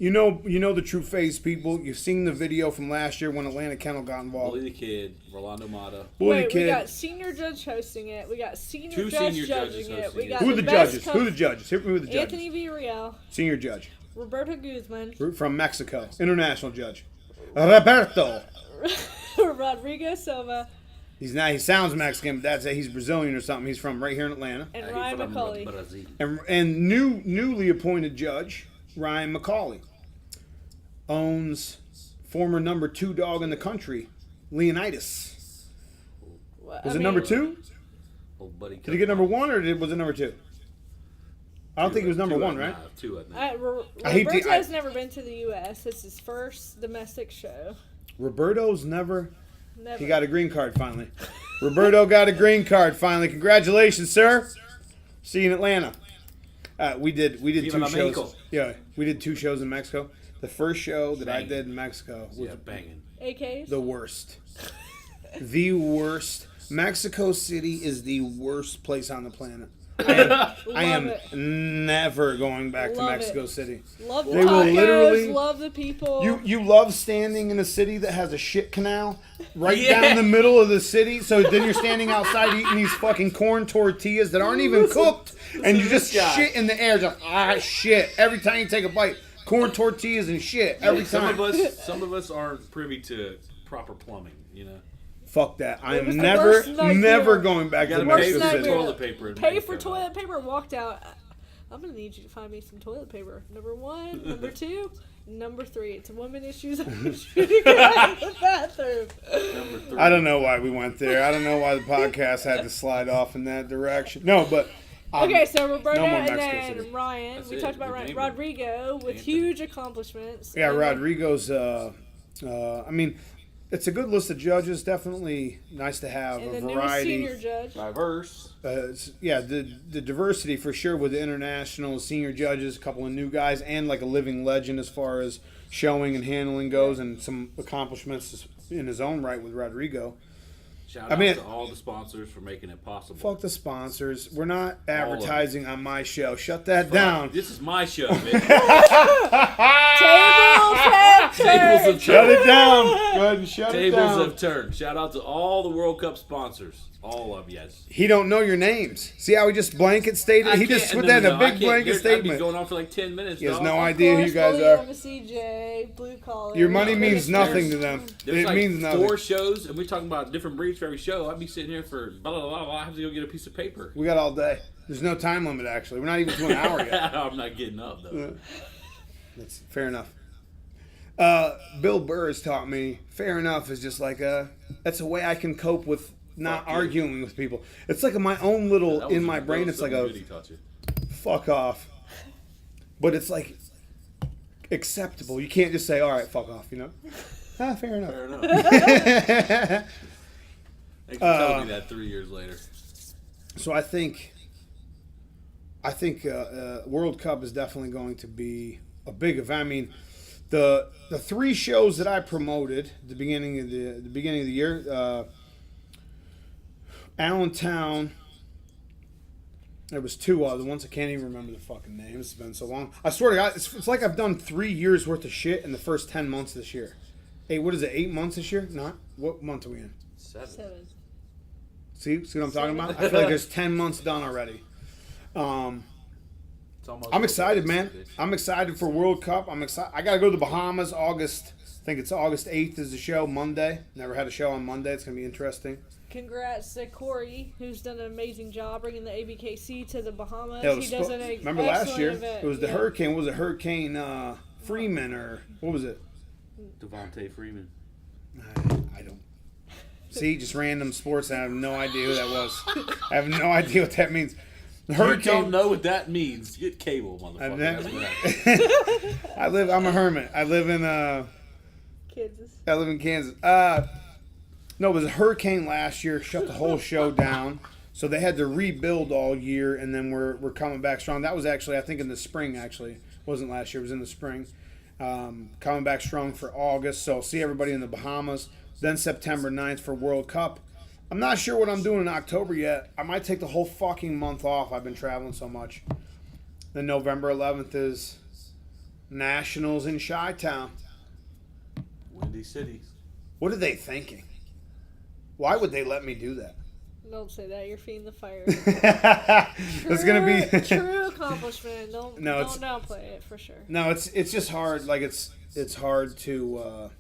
You know the True Phase people. You've seen the video from last year when Atlanta Kennel got involved.
Bully the Kid, Rolando Mata.
Bully the
We
Kid.
got senior judge hosting it. We got senior
Two
judge
senior
judging
judges
it.
hosting
We
it.
got
Who are the
best
judges?
co-
Who are the judges? Hit me with the judges.
Anthony Villarreal,
Senior judge.
Roberto Guzman,
From Mexico. International judge. Roberto.
Rodrigo Silva,
He sounds Mexican, but he's Brazilian or something. He's from right here in Atlanta.
and
He's
Ryan
from
McCauley.
Brazil.
And newly appointed judge, Ryan McCauley. Owns former number 2 dog in the country, Leonidas. Was it number 2?
Old buddy.
Did he get number 1 or was it number 2? I don't think he was number 1, right?
2, I think.
I hate to-
Roberto's never been to the U.S. It's his first domestic show.
Roberto's never.
Never.
He got a green card finally. Roberto got a green card finally. Congratulations, sir. See you in Atlanta. We did
Viva
2
la
shows.
Mexico.
Yeah, we did 2 shows in Mexico. The first show that I
Banging.
did in Mexico was
Yeah, banging.
AKs.
the worst. The worst. Mexico City is the worst place on the planet. I am
it.
never going back to
Love
Mexico
it.
City.
Love the
They will
tacos.
literally-
Love the people.
You love standing in a city that has a shit canal right
Yeah.
down the middle of the city. So then you're standing outside eating these fucking corn tortillas that aren't even cooked, and you just
this guy.
shit in the air, just shit every time you take a bite. Corn tortillas and shit every
Some
time.
of us aren't privy to proper plumbing, you know.
Fuck that. I
was
am
the
never,
worst nightmare.
never going back
You
to
gotta
Worst
pay
Mexico
for
City.
nightmare.
toilet paper. in
Pay for
Mexico.
toilet paper. Walked out. I'm gonna need you to find me some toilet paper. Number 1, number 2, number 3. It's a woman issues. I'm shooting out the bathroom.
Number 3.
I don't know why we went there. I don't know why the podcast had to slide off in that direction. No, but
Okay, so Roberto
no more
and
Mexico
then
City.
Ryan.
That's
We
it.
talked about
We
Ryan.
named
Rodrigo with
Anthony.
huge accomplishments.
yeah,
And then-
Rodrigo's. I mean, it's a good list of judges. Definitely nice to have
And
a
the newest
variety.
senior judge.
Diverse.
The diversity for sure with the international senior judges, a couple of new guys, and like a living legend as far as showing and handling goes, and some accomplishments in his own right with Rodrigo.
Shout
I mean-
out to all the sponsors for making it possible.
Fuck the sponsors. We're not advertising on my show. Shut that down.
This is my show, man.
Tables have
Tables
turned.
have
Shut
turned.
it down. Go ahead and shut it
Tables
down.
have turned. Shout out to all the World Cup sponsors. All of you.
He don't know your names. See how he just blanket stated? He just put that in a big blanket
I'd be
statement.
going on for like 10 minutes.
He has
dog.
no
Of
idea who
course,
you guys
Bully
are.
Embassy J, Blue Collar.
Your money
No,
means
there's-
nothing to them.
There's
It
like
means nothing.
4 shows, and we're talking about different breeds for every show. I'd be sitting here for blah, blah, blah, blah. I have to go get a piece of paper.
We got all day. There's no time limit, actually. We're not even to an hour yet.
I'm not getting up, though.
That's fair enough. Bill Burr has taught me, fair enough is just like that's a way I can cope with not
Fuck you.
arguing with people. It's like my own little,
That was
in my
that
brain,
was
it's like
something
a
good he taught you.
fuck off. But it's like acceptable. You can't just say, all right, fuck off, you know? Fair enough.
Fair enough. Thanks for telling me that 3 years later.
So I think World Cup is definitely going to be a big event. I mean, the 3 shows that I promoted at the beginning of the year, Allentown. There was 2 other ones. I can't even remember the fucking names. It's been so long. I swear to God, it's like I've done 3 years worth of shit in the first 10 months this year. Hey, what is it? 8 months this year? Not. What month are we in?
7.
7.
See what I'm talking about? I feel like there's 10 months done already.
It's almost
I'm excited,
over.
man. I'm excited for World Cup. I'm excited. I got to go to the Bahamas August. I think it's August 8th is the show, Monday. Never had a show on Monday. It's going to be interesting.
Congrats to Corey, who's done an amazing job bringing the ABKC to the Bahamas.
Yeah, it was
He does an
remember last
excellent
year?
event.
It was the
Yeah.
Hurricane. What was it? Hurricane Freeman or what was it?
Devontae Freeman.
I don't. See, just random sports. And I have no idea who that was. I have no idea what that means. The
You don't
Hurricane.
know what that means. Get cable, motherfucker.
I've
That's
never-
what I-
I'm a hermit. I live in Kansas. No, it was a hurricane last year, shut the whole show down. So they had to rebuild all year, and then we're coming back strong. That was actually, I think, in the spring, actually. It wasn't last year, it was in the spring. Coming back strong for August. So see everybody in the Bahamas. Then September 9th for World Cup. I'm not sure what I'm doing in October yet. I might take the whole fucking month off. I've been traveling so much. Then November 11th is Nationals in Chi-Town.
Windy City.
What are they thinking? Why would they let me do that?
Don't say that. You're feeding the fire.
It's gonna be
true accomplishment. Don't downplay it for sure.
No, it's just hard. Like it's hard to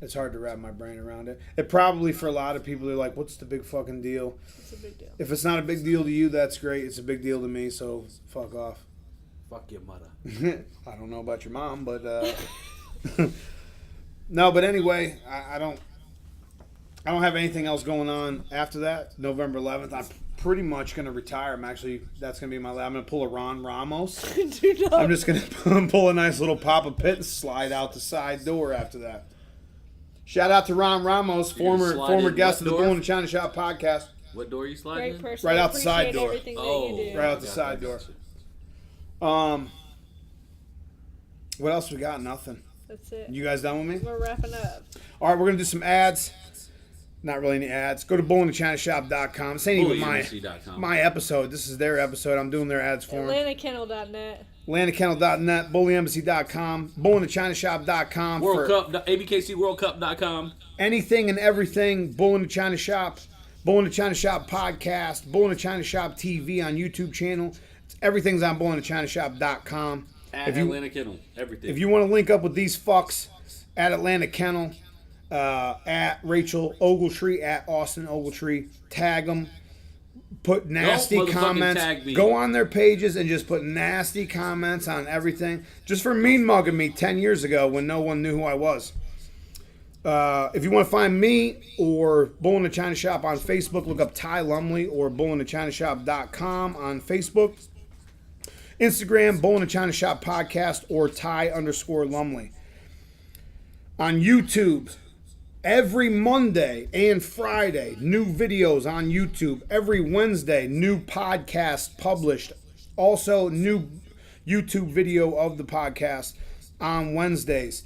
wrap my brain around it. It probably for a lot of people, they're like, "What's the big fucking deal?"
It's a big deal.
If it's not a big deal to you, that's great. It's a big deal to me, so fuck off.
Fuck your mother.
I don't know about your mom, but no. But anyway, I don't have anything else going on after that. November 11th, I'm pretty much gonna retire. That's gonna be my. I'm gonna pull a Ron Ramos.
Do not.
I'm just gonna pull a nice little Papa Pitt and slide out the side door after that. Shout out to Ron Ramos, former guest of the Bull-NA-ChinaShop Podcast.
What door are you sliding
Great
in?
person.
Right out the side door.
Everything that you do.
Right out the side door. What else we got? Nothing.
That's it.
You guys done with me?
We're wrapping up.
All right, we're going to do some ads. Not really any ads. Go to Bull-NA-ChinaShop.com. This ain't even my episode. This is their episode. I'm doing their ads for them.
AtlantaKennel.net.
AtlantaKennel.net, BullyEmbassy.com, Bull-NA-ChinaShop.com.
World Cup, ABKC
Anything and everything, Bull-NA-China Shop, Bull-NA-ChinaShop Podcast, Bull-NA-ChinaShop TV on YouTube channel. Everything's on BullyNA-ChinaShop.com.
At Atlanta Kennel, everything.
If you want to link up with these fucks, at Atlanta Kennel, at Racheal Ogletree, at Austin Ogletree, tag them, put nasty comments. Go on their pages and just put nasty comments on everything. Just for mean mugging me 10 years ago when no one knew who I was. If you want to find me or Bull-NA-China Shop on Facebook, look up Ty Lumley or BullyNA-ChinaShop.com on Facebook. Instagram, Bull-NA-ChinaShop Podcast or Ty_Lumley. On YouTube, every Monday and Friday, new videos on YouTube. Every Wednesday, new podcast published. Also, new YouTube video of the podcast on Wednesdays.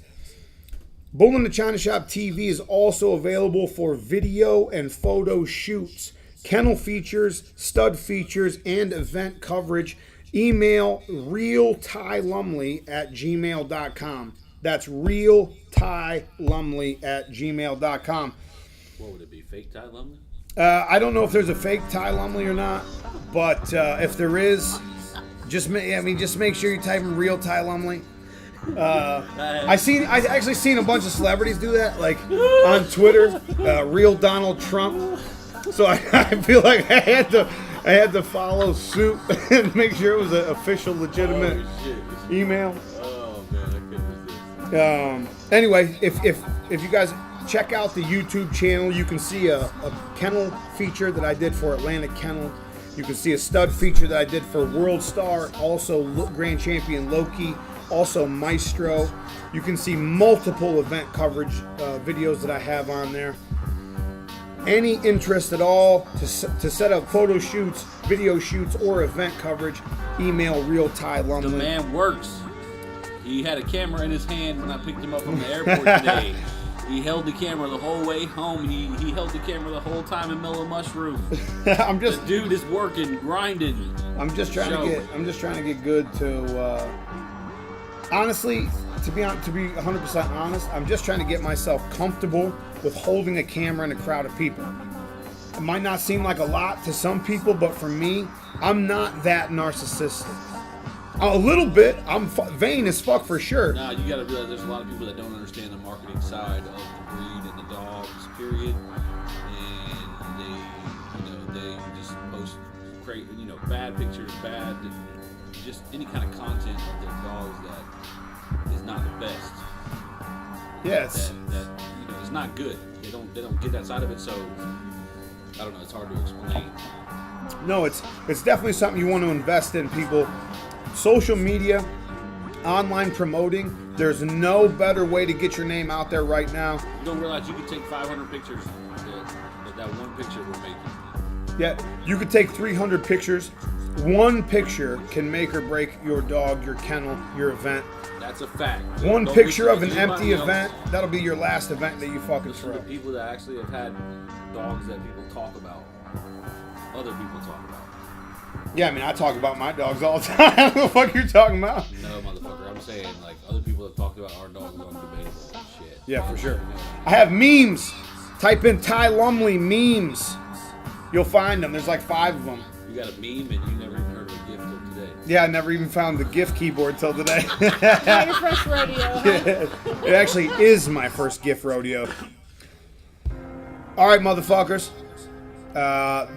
Bull-NA-ChinaShop TV is also available for video and photo shoots, kennel features, stud features, and event coverage. Email realtylumley@gmail.com. That's realtylumley@gmail.com.
What would it be? Fake Ty Lumley?
I don't know if there's a fake Ty Lumley or not, but if there is, just make sure you type in real Ty Lumley. I actually seen a bunch of celebrities do that, like on Twitter, real Donald Trump. So I feel like I had to follow suit and make sure it was an official, legitimate email.
Oh man, I couldn't resist.
Anyway, if you guys check out the YouTube channel, you can see a kennel feature that I did for Atlanta Kennel. You can see a stud feature that I did for World Star, also Grand Champion Loki, also Maestro. You can see multiple event coverage videos that I have on there. Any interest at all to set up photo shoots, video shoots, or event coverage, email Real Ty Lumley.
The man works. He had a camera in his hand when I picked him up from the airport today. He held the camera the whole way home. He held the camera the whole time in Mellow Mushroom. The dude is working, grinding.
I'm just trying to get good to. Honestly, to be 100% honest, I'm just trying to get myself comfortable with holding a camera in a crowd of people. It might not seem like a lot to some people, but for me, I'm not that narcissistic. A little bit. I'm vain as fuck for sure.
Nah, you gotta realize there's a lot of people that don't understand the marketing side of the breed and the dogs, period. And they just post bad pictures, just any kind of content of their dogs that is not the best.
Yes.
That it's not good. They don't get that side of it, so I don't know, it's hard to explain.
No, it's definitely something you want to invest in, people. Social media, online promoting, there's no better way to get your name out there right now.
You don't realize you can take 500 pictures that one picture will make you.
Yeah, you could take 300 pictures. One picture can make or break your dog, your kennel, your event.
That's a fact.
One
Don't
picture
listen
of an
to
empty
anybody else.
event, that'll be your last event that you fucking
Listen to
throw.
people that actually have had dogs that people talk about. Other people talk about.
Yeah, I mean, I talk about my dogs all the time. I don't know what the fuck you're talking about.
No, motherfucker. I'm saying, like, other people have talked about our dogs on debatable shit.
Yeah, for sure. I have memes. Type in Ty Lumley memes. You'll find them. There's like 5 of them.
You got a meme and you never even heard of a gift till today.
Yeah, I never even found the GIF keyboard till today.
Your first rodeo, huh?
It actually is my first GIF rodeo. All right, motherfuckers.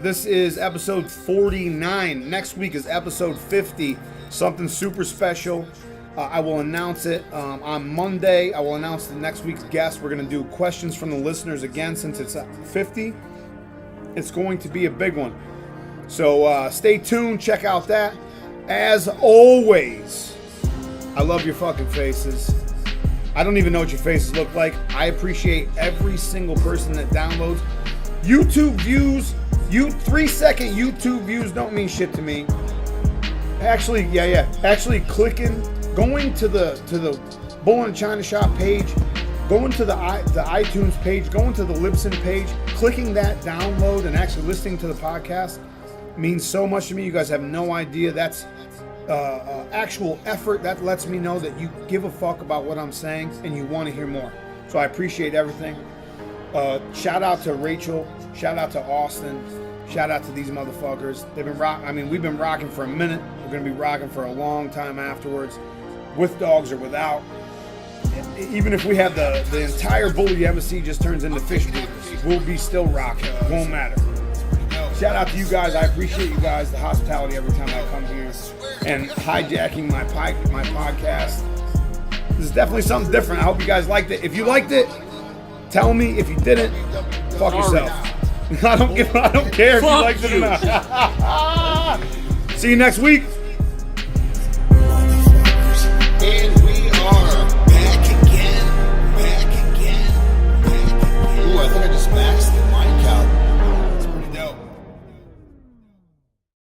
This is episode 49. Next week is episode 50. Something super special. I will announce it on Monday. I will announce the next week's guest. We're going to do questions from the listeners again since it's 50. It's going to be a big one. So stay tuned. Check out that. As always, I love your fucking faces. I don't even know what your faces look like. I appreciate every single person that downloads. YouTube views, 3-second YouTube views don't mean shit to me. Actually, actually going to the Bull-NA-ChinaShop page, going to the iTunes page, going to the Libsyn page, clicking that download and actually listening to the podcast means so much to me. You guys have no idea. That's actual effort. That lets me know that you give a fuck about what I'm saying and you want to hear more. So I appreciate everything. Shout out to Racheal. Shout out to Austin. Shout out to these motherfuckers. They've been we've been rocking for a minute. We're gonna be rocking for a long time afterwards, with dogs or without. Even if we have the entire bull you ever see just turns into fish breeders, we'll be still rocking. It won't matter. Shout out to you guys. I appreciate you guys, the hospitality every time I come here and hijacking my podcast. This is definitely something different. I hope you guys liked it. If you liked it, tell me. If you didn't, fuck yourself. I don't care if you liked it or not. See you next week.